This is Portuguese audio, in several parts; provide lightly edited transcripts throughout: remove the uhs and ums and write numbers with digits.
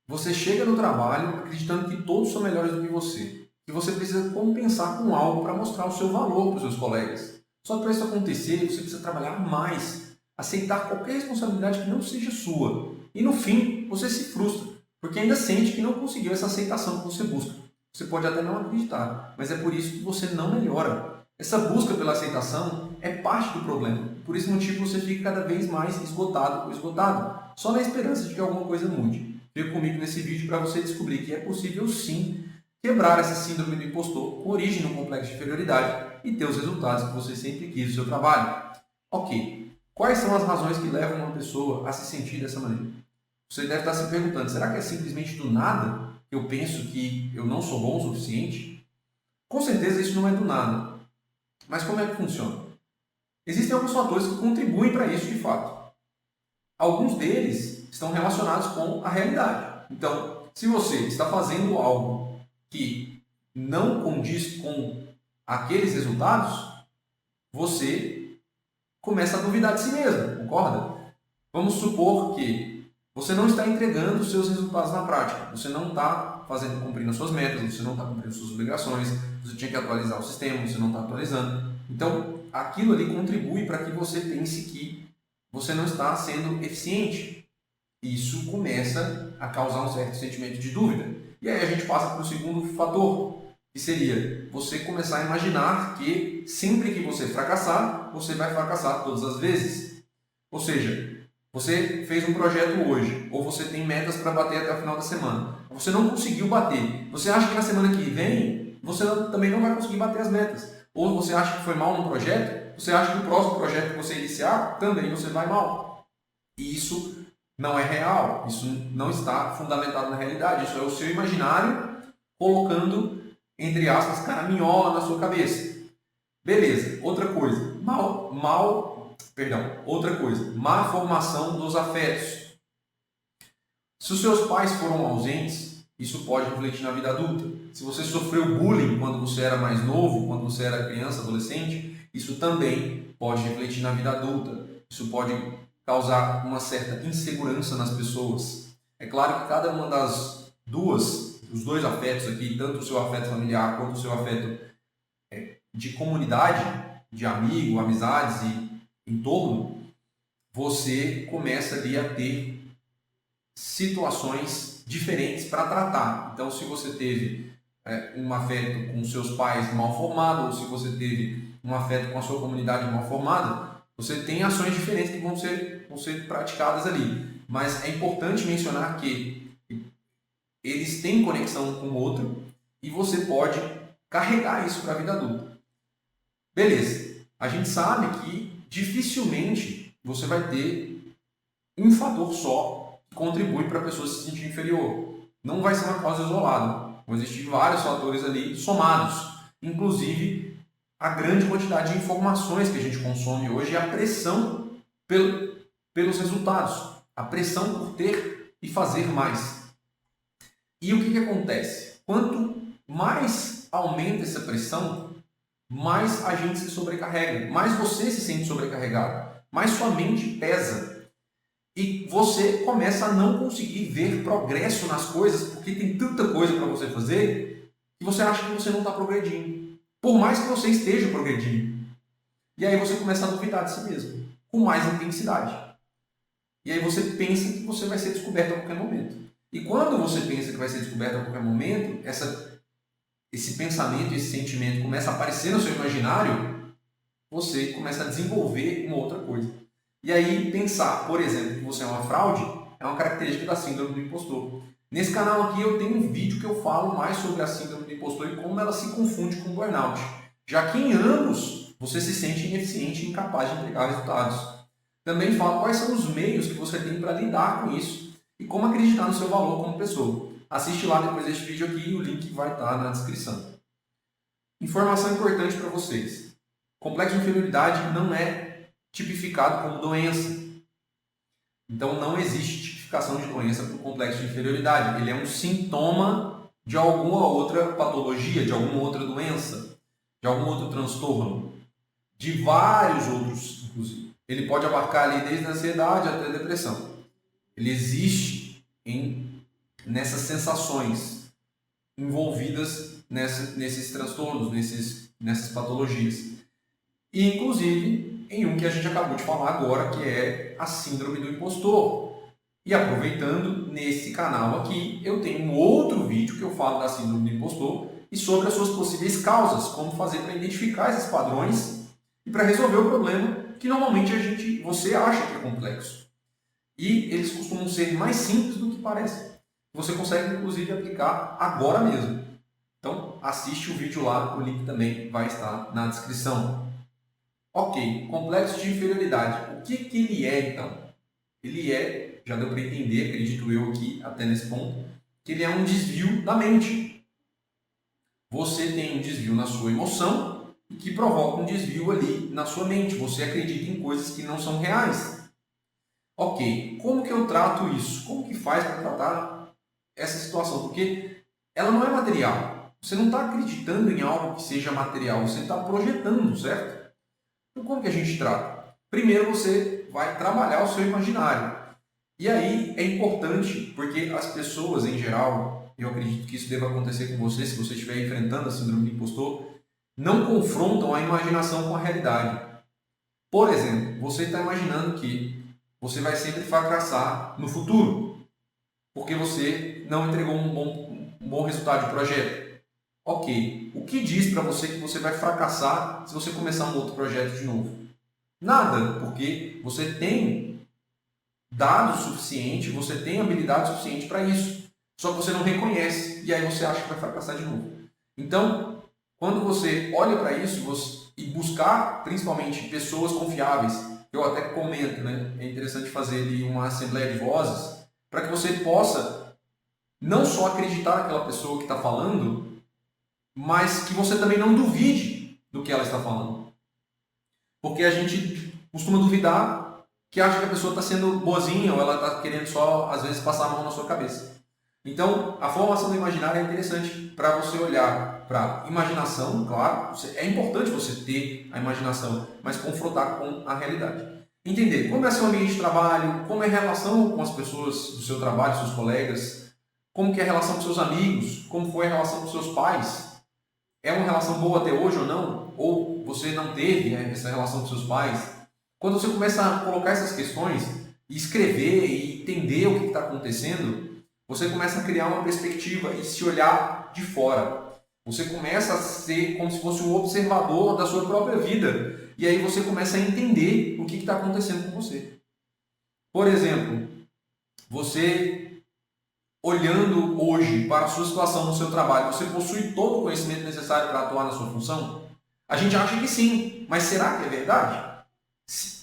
Você chega no trabalho acreditando que todos são melhores do que você, que você precisa compensar com algo para mostrar o seu valor para os seus colegas. Só que para isso acontecer, você precisa trabalhar mais, aceitar qualquer responsabilidade que não seja sua. E no fim, você se frustra, porque ainda sente que não conseguiu essa aceitação que você busca. Você pode até não acreditar, mas é por isso que você não melhora. Essa busca pela aceitação é parte do problema. Por esse motivo você fica cada vez mais esgotado ou esgotado, só na esperança de que alguma coisa mude. Fique comigo nesse vídeo para você descobrir que é possível sim quebrar essa síndrome do impostor com origem no complexo de inferioridade e ter os resultados que você sempre quis no seu trabalho. Ok, quais são as razões que levam uma pessoa a se sentir dessa maneira? Você deve estar se perguntando, será que é simplesmente do nada que eu penso que eu não sou bom o suficiente? Com certeza isso não é do nada. Mas como é que funciona? Existem alguns fatores que contribuem para isso de fato. Alguns deles estão relacionados com a realidade. Então, se você está fazendo algo que não condiz com aqueles resultados, você começa a duvidar de si mesmo, concorda? Vamos supor que você não está entregando os seus resultados na prática, você não está cumprindo as suas metas, você não está cumprindo as suas obrigações, você tinha que atualizar o sistema, você não está atualizando. Então, aquilo ali contribui para que você pense que você não está sendo eficiente. Isso começa a causar um certo sentimento de dúvida. E aí a gente passa para o segundo fator, que seria você começar a imaginar que sempre que você fracassar, você vai fracassar todas as vezes. Ou seja, você fez um projeto hoje, ou você tem metas para bater até o final da semana. Você não conseguiu bater. Você acha que na semana que vem você também não vai conseguir bater as metas. Ou você acha que foi mal no projeto, você acha que no próximo projeto que você iniciar, também você vai mal. E isso não é real, isso não está fundamentado na realidade, isso é o seu imaginário colocando, entre aspas, caraminhola na sua cabeça. Beleza, outra coisa, outra coisa, má formação dos afetos. Se os seus pais foram ausentes, isso pode refletir na vida adulta. Se você sofreu bullying quando você era mais novo, quando você era criança, adolescente, isso também pode refletir na vida adulta. Isso pode causar uma certa insegurança nas pessoas. É claro que cada uma os dois afetos aqui, tanto o seu afeto familiar quanto o seu afeto de comunidade, de amigo, amizades e entorno, você começa ali a ter situações diferentes para tratar. Então, se você teve um afeto com seus pais mal formado, ou se você teve um afeto com a sua comunidade mal formada, você tem ações diferentes que vão ser praticadas ali. Mas é importante mencionar que eles têm conexão um com o outro e você pode carregar isso para a vida adulta. Beleza, a gente sabe que dificilmente você vai ter um fator só que contribui para a pessoa se sentir inferior. Não vai ser uma causa isolada. Vão existir vários fatores ali somados. Inclusive, a grande quantidade de informações que a gente consome hoje e a pressão pelos resultados. A pressão por ter e fazer mais. E o que acontece? Quanto mais aumenta essa pressão, mais a gente se sobrecarrega, mais você se sente sobrecarregado, mais sua mente pesa. E você começa a não conseguir ver progresso nas coisas, porque tem tanta coisa para você fazer, que você acha que você não está progredindo. Por mais que você esteja progredindo. E aí você começa a duvidar de si mesmo, com mais intensidade. E aí você pensa que você vai ser descoberto a qualquer momento. E quando você pensa que vai ser descoberto a qualquer momento, esse pensamento, esse sentimento começa a aparecer no seu imaginário, você começa a desenvolver uma outra coisa. E aí pensar, por exemplo, que você é uma fraude, é uma característica da síndrome do impostor. Nesse canal aqui eu tenho um vídeo que eu falo mais sobre a síndrome do impostor e como ela se confunde com o burnout. Já que em ambos você se sente ineficiente e incapaz de entregar resultados. Também falo quais são os meios que você tem para lidar com isso e como acreditar no seu valor como pessoa. Assiste lá depois deste vídeo aqui e o link vai estar na descrição. Informação importante para vocês. Complexo de inferioridade não é tipificado como doença. Então não existe tipificação de doença para o complexo de inferioridade. Ele é um sintoma de alguma outra patologia, de alguma outra doença, de algum outro transtorno, de vários outros, inclusive. Ele pode abarcar ali desde a ansiedade até a depressão. Ele existe em nessas sensações envolvidas nesses transtornos, nessas patologias. E, inclusive, em um que a gente acabou de falar agora, que é a síndrome do impostor. E aproveitando, nesse canal aqui, eu tenho um outro vídeo que eu falo da síndrome do impostor e sobre as suas possíveis causas, como fazer para identificar esses padrões e para resolver o problema que normalmente você acha que é complexo. E eles costumam ser mais simples do que parecem. Você consegue, inclusive, aplicar agora mesmo. Então, assiste o vídeo lá, o link também vai estar na descrição. Ok, complexo de inferioridade. O que ele é, então? Ele é, já deu para entender, acredito eu aqui, até nesse ponto, que ele é um desvio da mente. Você tem um desvio na sua emoção e que provoca um desvio ali na sua mente. Você acredita em coisas que não são reais. Ok, como que eu trato isso? Como que faz para tratar essa situação? Porque ela não é material. Você não está acreditando em algo que seja material, você está projetando, certo? Então como que a gente trata? Primeiro você vai trabalhar o seu imaginário. E aí é importante, porque as pessoas em geral, eu acredito que isso deva acontecer com você, se você estiver enfrentando a síndrome do impostor, não confrontam a imaginação com a realidade. Por exemplo, você está imaginando que você vai sempre fracassar no futuro, porque você não entregou um bom resultado de projeto. Ok, o que diz para você que você vai fracassar se você começar um outro projeto de novo? Nada, porque você tem dados suficiente, você tem habilidade suficiente para isso. Só que você não reconhece e aí você acha que vai fracassar de novo. Então, quando você olha para isso e buscar principalmente pessoas confiáveis, eu até comento, né? É interessante fazer ali uma assembleia de vozes para que você possa não só acreditar naquela pessoa que está falando, mas que você também não duvide do que ela está falando. Porque a gente costuma duvidar que acha que a pessoa está sendo boazinha ou ela está querendo só, às vezes, passar a mão na sua cabeça. Então, a formação do imaginário é interessante para você olhar para a imaginação, claro, é importante você ter a imaginação, mas confrontar com a realidade. Entender como é seu ambiente de trabalho, como é a relação com as pessoas do seu trabalho, seus colegas, como que é a relação com seus amigos, como foi a relação com seus pais. É uma relação boa até hoje ou não? Ou você não teve, né, essa relação com seus pais? Quando você começa a colocar essas questões, e escrever e entender o que está acontecendo, você começa a criar uma perspectiva e se olhar de fora. Você começa a ser como se fosse um observador da sua própria vida. E aí você começa a entender o que está acontecendo com você. Por exemplo, você olhando hoje para a sua situação no seu trabalho, você possui todo o conhecimento necessário para atuar na sua função? A gente acha que sim, mas será que é verdade?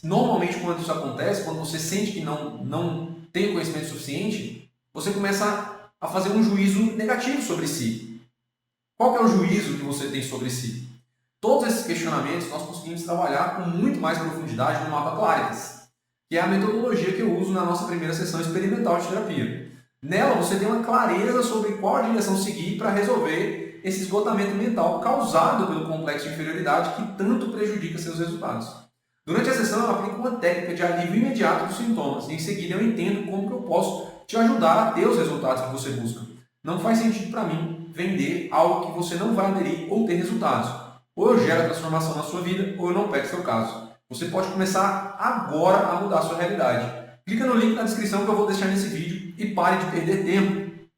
Normalmente, quando isso acontece, quando você sente que não tem conhecimento suficiente, você começa a fazer um juízo negativo sobre si. Qual que é o juízo que você tem sobre si? Todos esses questionamentos nós conseguimos trabalhar com muito mais profundidade no mapa Claritas, que é a metodologia que eu uso na nossa primeira sessão experimental de terapia. Nela você tem uma clareza sobre qual direção seguir para resolver esse esgotamento mental causado pelo complexo de inferioridade que tanto prejudica seus resultados. Durante a sessão eu aplico uma técnica de alívio imediato dos sintomas e em seguida eu entendo como que eu posso te ajudar a ter os resultados que você busca. Não faz sentido para mim vender algo que você não vai aderir ou ter resultados. Ou eu gero a transformação na sua vida ou eu não pego seu caso. Você pode começar agora a mudar a sua realidade. Clica no link na descrição que eu vou deixar nesse vídeo e pare de perder tempo.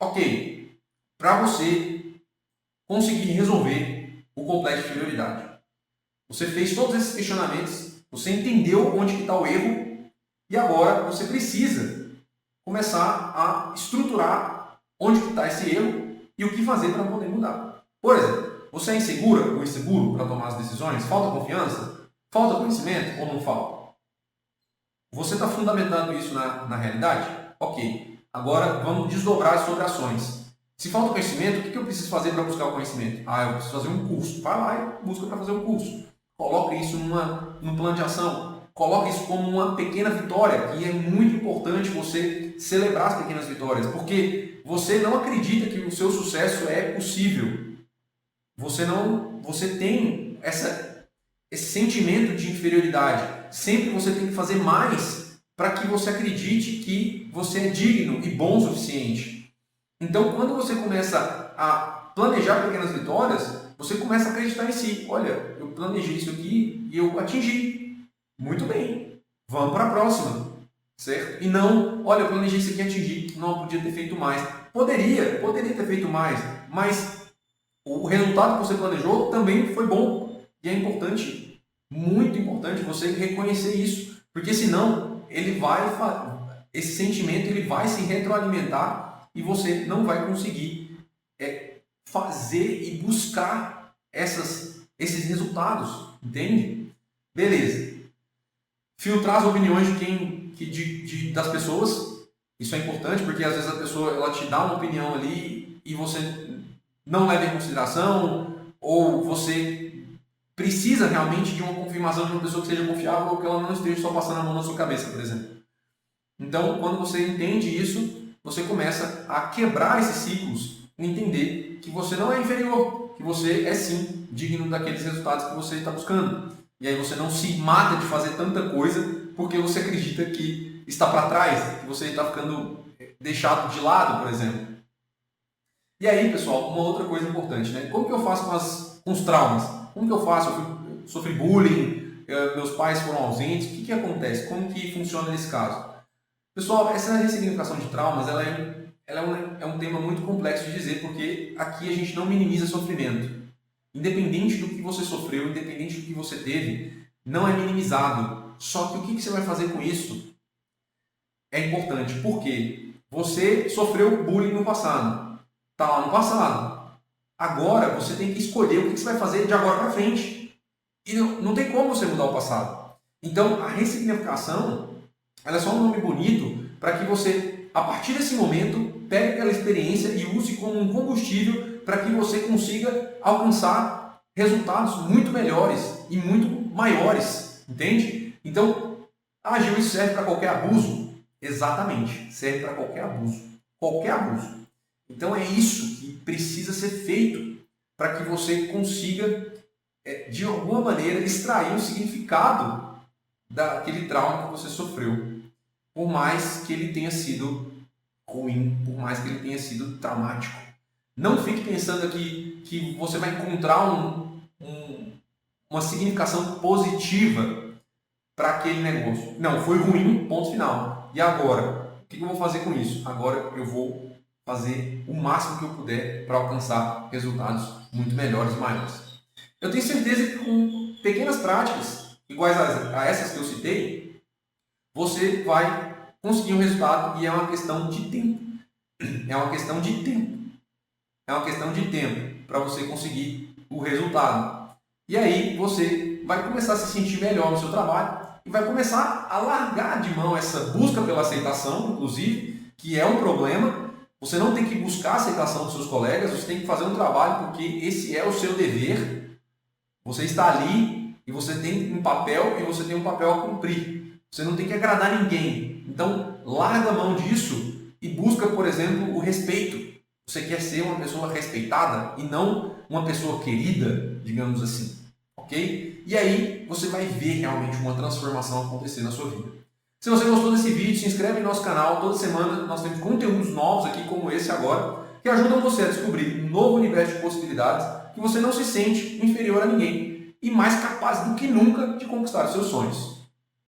Ok, para você conseguir resolver o complexo de inferioridade, você fez todos esses questionamentos, você entendeu onde está o erro e agora você precisa começar a estruturar onde está esse erro e o que fazer para poder mudar. Por exemplo, você é insegura ou inseguro para tomar as decisões? Falta confiança? Falta conhecimento ou não falta? Você está fundamentando isso na realidade? Ok. Agora vamos desdobrar as suas ações. Se falta conhecimento, o que eu preciso fazer para buscar o conhecimento? Eu preciso fazer um curso. Vai lá e busca para fazer um curso. Coloque isso num plano de ação. Coloque isso como uma pequena vitória. E é muito importante você celebrar as pequenas vitórias. Porque você não acredita que o seu sucesso é possível. Você tem esse sentimento de inferioridade. Sempre você tem que fazer mais para que você acredite que você é digno e bom o suficiente. Então, quando você começa a planejar pequenas vitórias, você começa a acreditar em si. Olha, eu planejei isso aqui e eu atingi. Muito bem. Vamos para a próxima. Certo? E não, olha, eu planejei isso aqui e atingi. Não, podia ter feito mais. Poderia ter feito mais. Mas o resultado que você planejou também foi bom. E é importante, muito importante, você reconhecer isso. Porque senão, esse sentimento ele vai se retroalimentar e você não vai conseguir fazer e buscar esses resultados. Entende? Beleza. Filtrar as opiniões das pessoas. Isso é importante porque às vezes a pessoa ela te dá uma opinião ali e você não leva em consideração, ou você precisa realmente de uma confirmação de uma pessoa que seja confiável ou que ela não esteja só passando a mão na sua cabeça, por exemplo. Então, quando você entende isso, você começa a quebrar esses ciclos e entender que você não é inferior, que você é sim digno daqueles resultados que você está buscando. E aí você não se mata de fazer tanta coisa porque você acredita que está para trás, que você está ficando deixado de lado, por exemplo. E aí, pessoal, uma outra coisa importante, né? Como que eu faço com os traumas? Como que eu faço? Eu sofri bullying, meus pais foram ausentes, o que acontece? Como que funciona nesse caso? Pessoal, essa ressignificação de traumas, ela é um tema muito complexo de dizer, porque aqui a gente não minimiza sofrimento. Independente do que você sofreu, independente do que você teve, não é minimizado. Só que o que você vai fazer com isso é importante. Por quê? Você sofreu bullying no passado. Está lá no passado. Agora você tem que escolher o que você vai fazer de agora para frente. E não tem como você mudar o passado. Então a ressignificação ela é só um nome bonito para que você, a partir desse momento, pegue aquela experiência e use como um combustível para que você consiga alcançar resultados muito melhores e muito maiores. Entende? Então, Gil, isso serve para qualquer abuso? Exatamente, serve para qualquer abuso. Qualquer abuso. Então é isso que precisa ser feito para que você consiga, de alguma maneira, extrair o significado daquele trauma que você sofreu. Por mais que ele tenha sido ruim, por mais que ele tenha sido traumático. Não fique pensando aqui que você vai encontrar uma significação positiva para aquele negócio. Não, foi ruim, ponto final. E agora? O que eu vou fazer com isso? Agora eu vou fazer o máximo que eu puder para alcançar resultados muito melhores e maiores. Eu tenho certeza que com pequenas práticas, iguais a essas que eu citei, você vai conseguir um resultado e é uma questão de tempo. É uma questão de tempo. É uma questão de tempo para você conseguir o resultado. E aí você vai começar a se sentir melhor no seu trabalho e vai começar a largar de mão essa busca pela aceitação, inclusive, que é um problema. Você não tem que buscar a aceitação dos seus colegas, você tem que fazer um trabalho porque esse é o seu dever. Você está ali e você tem um papel e você tem um papel a cumprir. Você não tem que agradar ninguém. Então, larga a mão disso e busca, por exemplo, o respeito. Você quer ser uma pessoa respeitada e não uma pessoa querida, digamos assim. Ok? E aí você vai ver realmente uma transformação acontecer na sua vida. Se você gostou desse vídeo, se inscreve no nosso canal. Toda semana nós temos conteúdos novos aqui, como esse agora, que ajudam você a descobrir um novo universo de possibilidades, que você não se sente inferior a ninguém e mais capaz do que nunca de conquistar os seus sonhos.